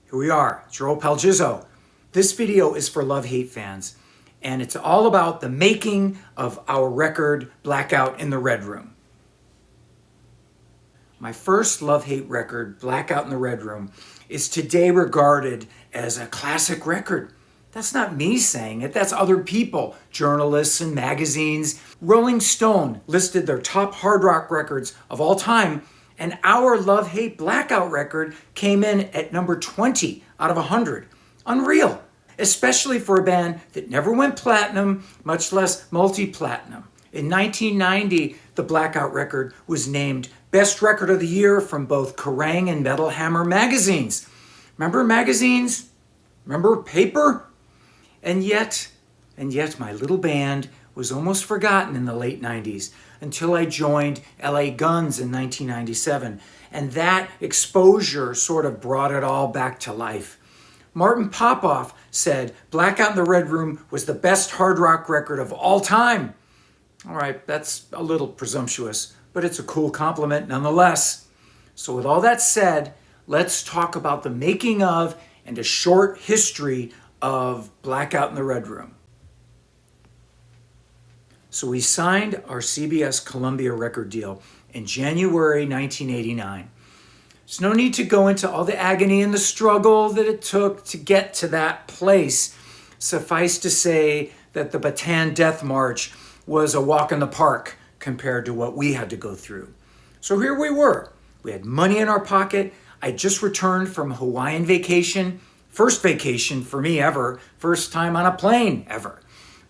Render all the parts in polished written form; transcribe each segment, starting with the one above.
Here we are, it's your old pal Jizzo. This video is for love-hate fans, and it's all about the making of our record, Blackout in the Red Room. My first love-hate record, Blackout in the Red Room, is today regarded as a classic record. That's not me saying it, that's other people, journalists and magazines. Rolling Stone listed their top hard rock records of all time, and our love-hate Blackout record came in at number 20 out of 100. Unreal, especially for a band that never went platinum, much less multi-platinum. In 1990, the Blackout record was named Best Record of the Year from both Kerrang and Metal Hammer magazines. Remember magazines? Remember paper? And yet my little band was almost forgotten in the late 90s until I joined LA Guns in 1997. And that exposure sort of brought it all back to life. Martin Popoff said Blackout in the Red Room was the best hard rock record of all time. All right, that's a little presumptuous, but it's a cool compliment nonetheless. So with all that said, let's talk about the making of and a short history of Blackout in the Red Room. So we signed our CBS Columbia record deal in January 1989. There's no need to go into all the agony and the struggle that it took to get to that place. Suffice to say that the Bataan Death March was a walk in the park compared to what we had to go through. So here we were. We had money in our pocket. I just returned from Hawaiian vacation. First vacation for me ever. First time on a plane ever.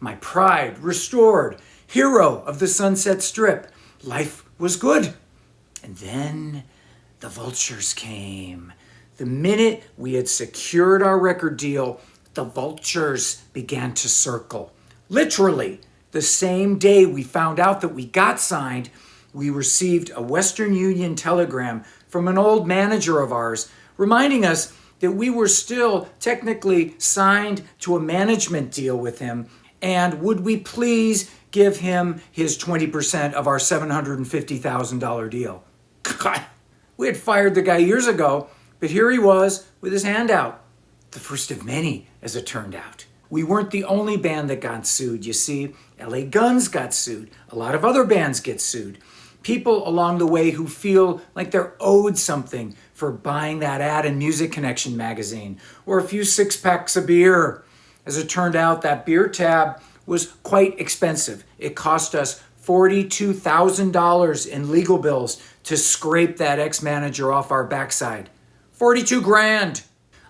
My pride restored. Hero of the Sunset Strip. Life was good. And then the vultures came. The minute we had secured our record deal, the vultures began to circle. Literally, the same day we found out that we got signed, we received a Western Union telegram from an old manager of ours reminding us that we were still technically signed to a management deal with him, and would we please give him his 20% of our $750,000 deal. God, we had fired the guy years ago, but here he was with his hand out. The first of many, as it turned out. We weren't the only band that got sued, you see. LA Guns got sued. A lot of other bands get sued. People along the way who feel like they're owed something for buying that ad in Music Connection magazine, or a few six-packs of beer. As it turned out, that beer tab was quite expensive. It cost us $42,000 in legal bills to scrape that ex-manager off our backside. 42 grand.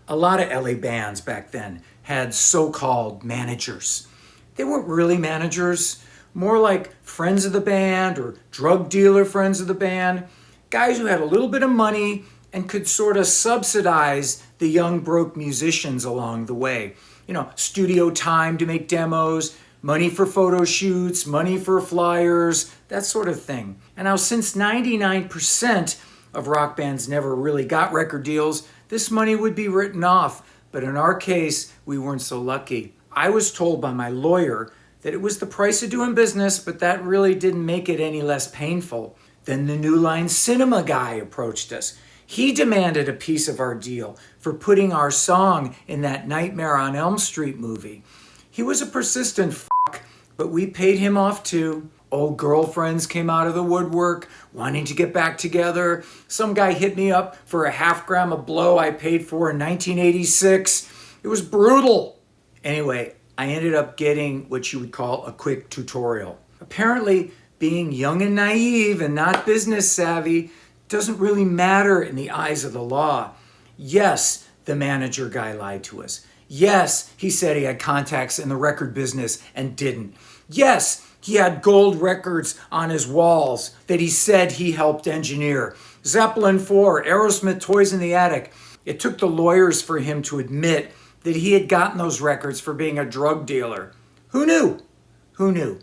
A lot of LA bands back then had so-called managers. They weren't really managers, more like friends of the band or drug dealer friends of the band, guys who had a little bit of money and could sort of subsidize the young broke musicians along the way. You know, studio time to make demos, money for photo shoots, money for flyers, that sort of thing. And now since 99% of rock bands never really got record deals, this money would be written off. But in our case, we weren't so lucky. I was told by my lawyer that it was the price of doing business, but that really didn't make it any less painful. Then the New Line Cinema guy approached us. He demanded a piece of our deal for putting our song in that Nightmare on Elm Street movie. He was a persistent fuck, but we paid him off too. Old girlfriends came out of the woodwork, wanting to get back together. Some guy hit me up for a half gram of blow I paid for in 1986. It was brutal. Anyway, I ended up getting what you would call a quick tutorial. Apparently, being young and naive and not business savvy doesn't really matter in the eyes of the law. Yes, the manager guy lied to us. Yes, he said he had contacts in the record business and didn't. Yes, he had gold records on his walls that he said he helped engineer. Zeppelin 4, Aerosmith Toys in the Attic. It took the lawyers for him to admit that he had gotten those records for being a drug dealer. Who knew? Who knew?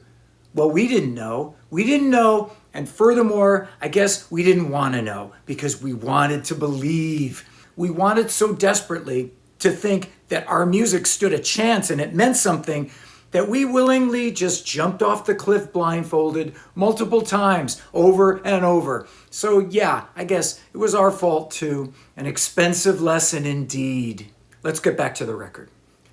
Well, we didn't know. We didn't know, and furthermore, I guess we didn't want to know because we wanted to believe. We wanted so desperately to think that our music stood a chance and it meant something that we willingly just jumped off the cliff blindfolded multiple times over and over. So yeah, I guess it was our fault too. An expensive lesson indeed. Let's get back to the record.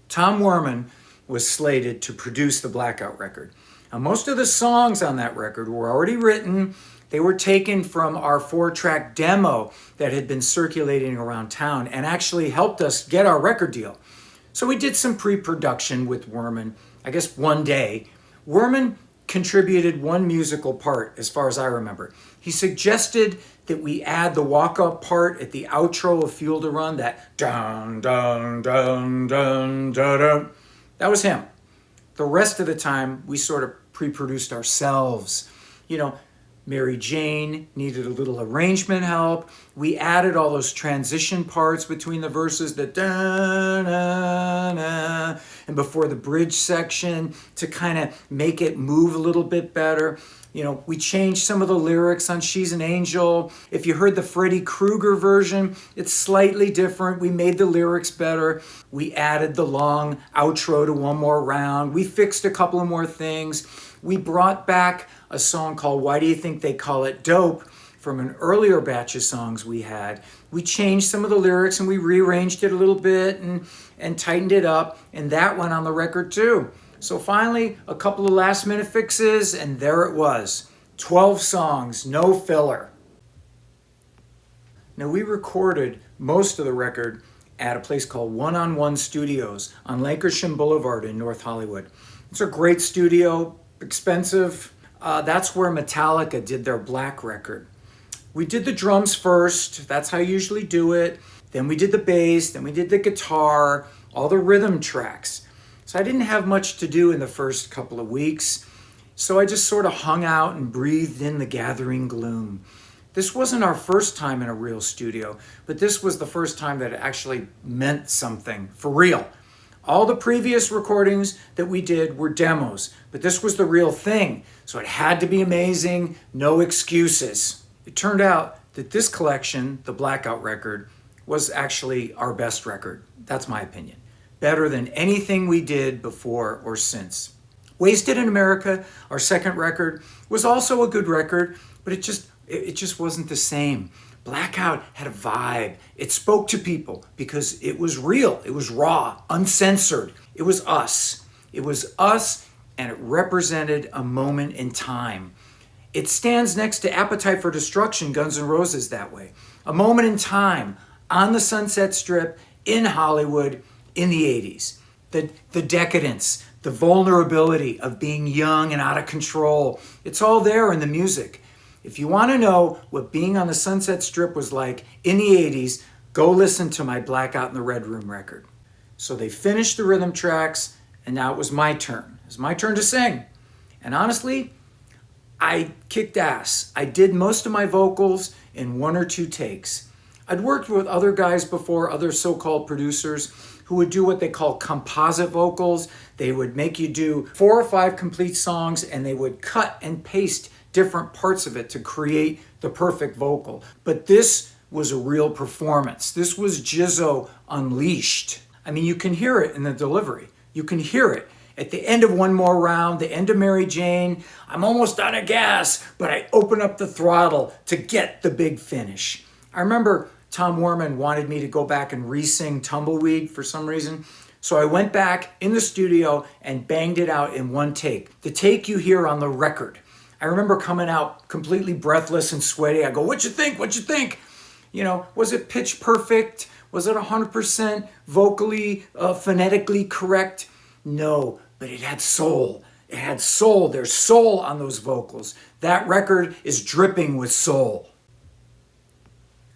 Tom Werman was slated to produce the Blackout record. Now, most of the songs on that record were already written. They were taken from our 4-track demo that had been circulating around town and actually helped us get our record deal. So we did some pre-production with Werman, I guess one day. Werman contributed one musical part, as far as I remember. He suggested that we add the walk-up part at the outro of Fuel to Run, that dun dun dun dun dun dun. That was him. The rest of the time, we sort of pre-produced ourselves. You know, Mary Jane needed a little arrangement help. We added all those transition parts between the verses, the da-na-na, and before the bridge section to kind of make it move a little bit better. You know, we changed some of the lyrics on She's an Angel. If you heard the Freddy Krueger version, it's slightly different. We made the lyrics better. We added the long outro to One More Round. We fixed a couple of more things. We brought back a song called Why Do You Think They Call It Dope from an earlier batch of songs we had. We changed some of the lyrics and we rearranged it a little bit and tightened it up, and that went on the record too. So finally, a couple of last minute fixes, and there it was. 12 songs, no filler. Now, we recorded most of the record at a place called One on One Studios on Lancashire Boulevard in North Hollywood. It's a great studio, expensive. That's where Metallica did their Black record. We did the drums first. That's how I usually do it. Then we did the bass. Then we did the guitar, all the rhythm tracks. So I didn't have much to do in the first couple of weeks. So I just sort of hung out and breathed in the gathering gloom. This wasn't our first time in a real studio, but this was the first time that it actually meant something for real. All the previous recordings that we did were demos, but this was the real thing. So it had to be amazing, no excuses. It turned out that this collection, the Blackout record, was actually our best record. That's my opinion. Better than anything we did before or since. Wasted in America, our second record, was also a good record, but it just wasn't the same. Blackout had a vibe. It spoke to people because it was real. It was raw, uncensored. It was us. It was us, and it represented a moment in time. It stands next to Appetite for Destruction, Guns N' Roses that way. A moment in time on the Sunset Strip in Hollywood in the 80s. The decadence, the vulnerability of being young and out of control. It's all there in the music. If you want to know what being on the Sunset Strip was like in the 80s, go listen to my Blackout in the Red Room record. So they finished the rhythm tracks, and now it was my turn. It was my turn to sing. And honestly, I kicked ass. I did most of my vocals in 1 or 2 takes. I'd worked with other guys before, other so-called producers, who would do what they call composite vocals. They would make you do 4 or 5 complete songs, and they would cut and paste different parts of it to create the perfect vocal. But this was a real performance. This was Jizzo unleashed. I mean, you can hear it in the delivery. You can hear it. At the end of One More Round, the end of Mary Jane, I'm almost out of gas, but I open up the throttle to get the big finish. I remember Tom Werman wanted me to go back and re-sing Tumbleweed for some reason. So I went back in the studio and banged it out in 1 take. The take you hear on the record. I remember coming out completely breathless and sweaty. I go, what you think? What you think? You know, was it pitch perfect? Was it 100% vocally, phonetically correct? No, but it had soul. It had soul. There's soul on those vocals. That record is dripping with soul.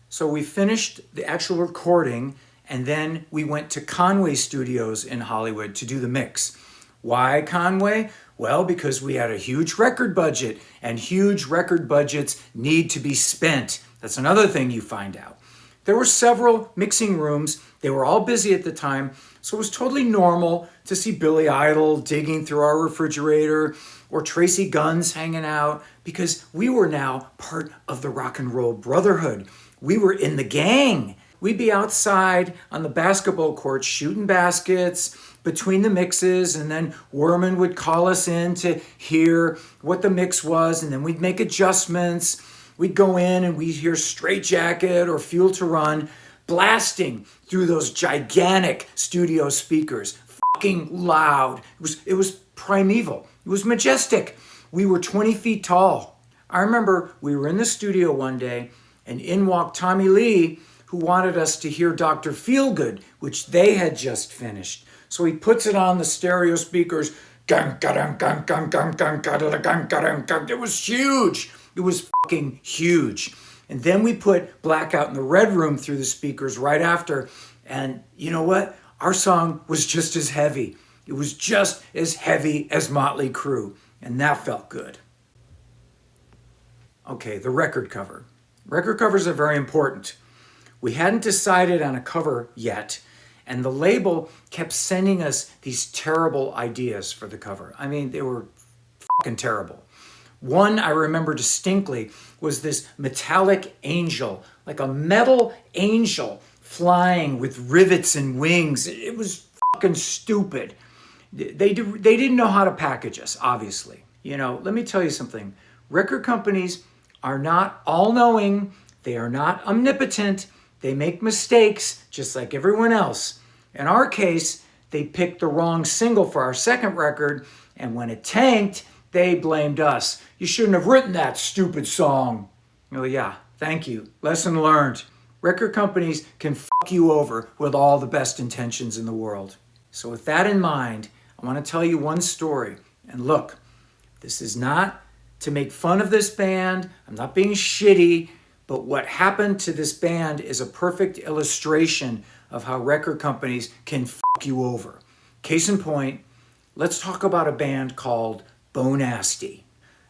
So we finished the actual recording, and then we went to Conway Studios in Hollywood to do the mix. Why Conway? Well, because we had a huge record budget, and huge record budgets need to be spent. That's another thing you find out. There were several mixing rooms. They were all busy at the time, so it was totally normal to see Billy Idol digging through our refrigerator or Tracy Guns hanging out, because we were now part of the rock and roll brotherhood. We were in the gang. We'd be outside on the basketball court shooting baskets, between the mixes, and then Werman would call us in to hear what the mix was, and then we'd make adjustments. We'd go in and we'd hear Straight Jacket or Fuel to Run blasting through those gigantic studio speakers, fucking loud. It was primeval. It was majestic. We were 20 feet tall. I remember we were in the studio one day, and in walked Tommy Lee, who wanted us to hear Dr. Feelgood, which they had just finished. So he puts it on the stereo speakers. It was huge. It was fucking huge. And then we put Blackout in the Red Room through the speakers right after. And you know what? Our song was just as heavy. It was just as heavy as Motley Crue. And that felt good. Okay, the record cover. Record covers are very important. We hadn't decided on a cover yet, and the label kept sending us these terrible ideas for the cover. I mean, they were fucking terrible. One I remember distinctly was this metallic angel, like a metal angel flying with rivets and wings. It was fucking stupid. They didn't know how to package us, obviously. You know, let me tell you something. Record companies are not all-knowing. They are not omnipotent. They make mistakes just like everyone else. In our case, they picked the wrong single for our second record, and when it tanked, they blamed us. You shouldn't have written that stupid song. Oh yeah, thank you. Lesson learned. Record companies can fuck you over with all the best intentions in the world. So with that in mind, I want to tell you one story. And look, this is not to make fun of this band. I'm not being shitty. But what happened to this band is a perfect illustration of how record companies can fuck you over. Case in point, let's talk about a band called Bo Nasty.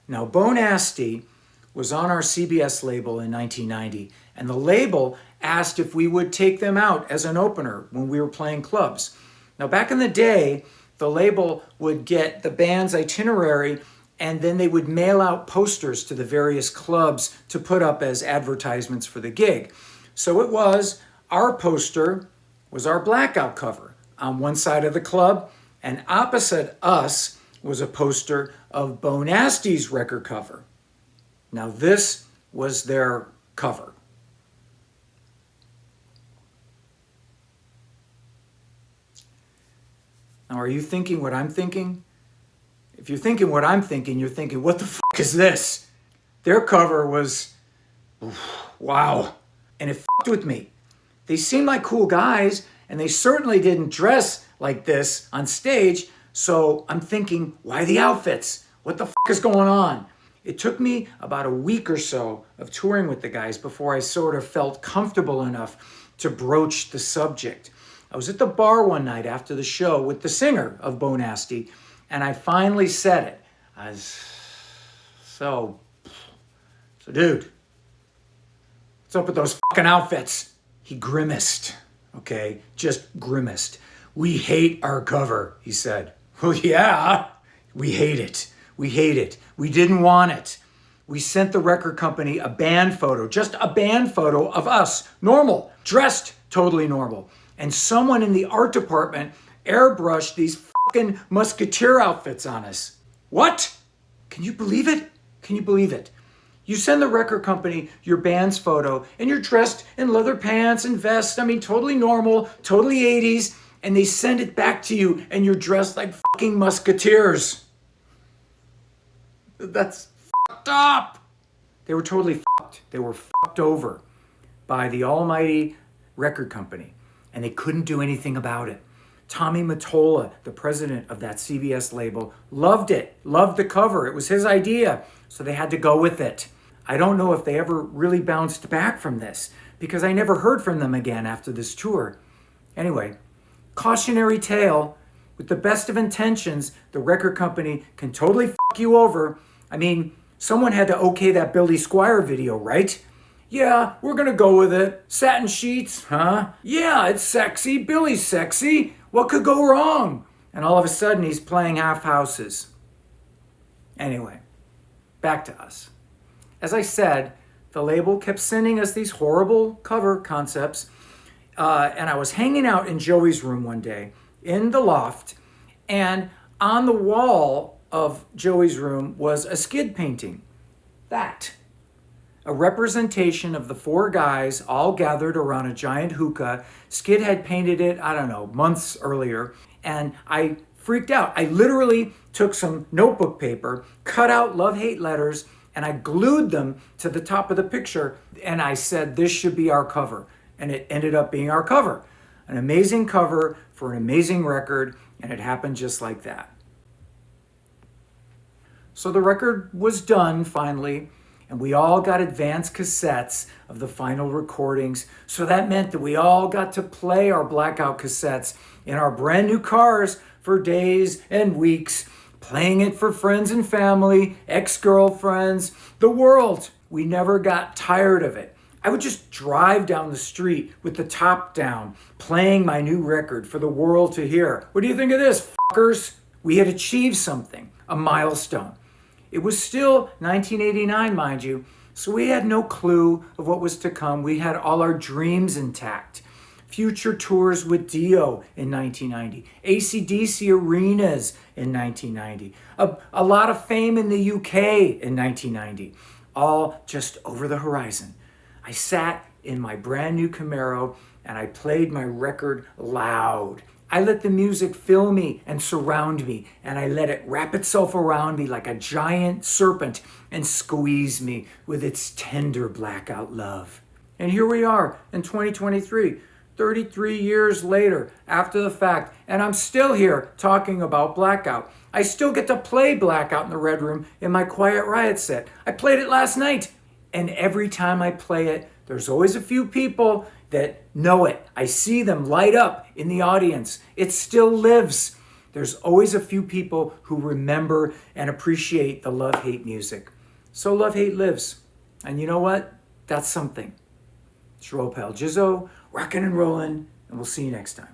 Now, Bo Nasty was on our CBS label in 1990, and the label asked if we would take them out as an opener when we were playing clubs. Now, back in the day, the label would get the band's itinerary, and then they would mail out posters to the various clubs to put up as advertisements for the gig. So it was, our poster was our Blackout cover on one side of the club, and opposite us was a poster of Bo Nasty's record cover. Now this was their cover. Now are you thinking what I'm thinking? If you're thinking what I'm thinking, you're thinking, what the fuck is this? Their cover was, wow. And it fucked with me. They seemed like cool guys, and they certainly didn't dress like this on stage. So I'm thinking, why the outfits? What the fuck is going on? It took me about a week or so of touring with the guys before I sort of felt comfortable enough to broach the subject. I was at the bar one night after the show with the singer of Bo Nasty, and I finally said it. I was, so dude, what's up with those fucking outfits? He grimaced, okay? Just grimaced. We hate our cover, he said. Well, yeah, we hate it. We hate it. We didn't want it. We sent the record company a band photo, just a band photo of us, normal, dressed totally normal. And someone in the art department airbrushed these fucking musketeer outfits on us. What? Can you believe it? Can you believe it? You send the record company your band's photo and you're dressed in leather pants and vests. I mean, totally normal, totally 80s. And they send it back to you and you're dressed like fucking musketeers. That's fucked up. They were totally fucked. They were fucked over by the almighty record company. And they couldn't do anything about it. Tommy Mottola, the president of that CBS label, loved it, loved the cover. It was his idea, so they had to go with it. I don't know if they ever really bounced back from this, because I never heard from them again after this tour. Anyway, cautionary tale, with the best of intentions, the record company can totally fuck you over. I mean, someone had to okay that Billy Squier video, right? Yeah, we're gonna go with it. Satin sheets, huh? Yeah, it's sexy. Billy's sexy. What could go wrong? And all of a sudden, he's playing half houses. Anyway, back to us. As I said, the label kept sending us these horrible cover concepts. And I was hanging out in Joey's room one day. in the loft, and on the wall of Joey's room was a skid painting. That. A representation of the four guys all gathered around a giant hookah. Skid had painted it, I don't know, months earlier, and I freaked out. I literally took some notebook paper, cut out love-hate letters, and I glued them to the top of the picture, and I said, this should be our cover. And it ended up being our cover. An amazing cover for an amazing record, and it happened just like that. So the record was done finally, and we all got advanced cassettes of the final recordings. So that meant that we all got to play our Blackout cassettes in our brand new cars for days and weeks, playing it for friends and family, ex-girlfriends, the world. We never got tired of it. I would just drive down the street with the top down, playing my new record for the world to hear. What do you think of this, fuckers? We had achieved something, a milestone. It was still 1989, mind you, so we had no clue of what was to come. We had all our dreams intact. Future tours with Dio in 1990, AC/DC arenas in 1990, a lot of fame in the UK in 1990, all just over the horizon. I sat in my brand new Camaro and I played my record loud. I let the music fill me and surround me, and I let it wrap itself around me like a giant serpent and squeeze me with its tender blackout love. And here we are in 2023, 33 years later after the fact, and I'm still here talking about Blackout. I still get to play Blackout in the Red Room in my Quiet Riot set. I played it last night, and every time I play it, there's always a few people that know it. I see them light up in the audience. It still lives. There's always a few people who remember and appreciate the love-hate music. So love-hate lives. And you know what? That's something. It's your old pal Jizzo, rockin' and rollin', and we'll see you next time.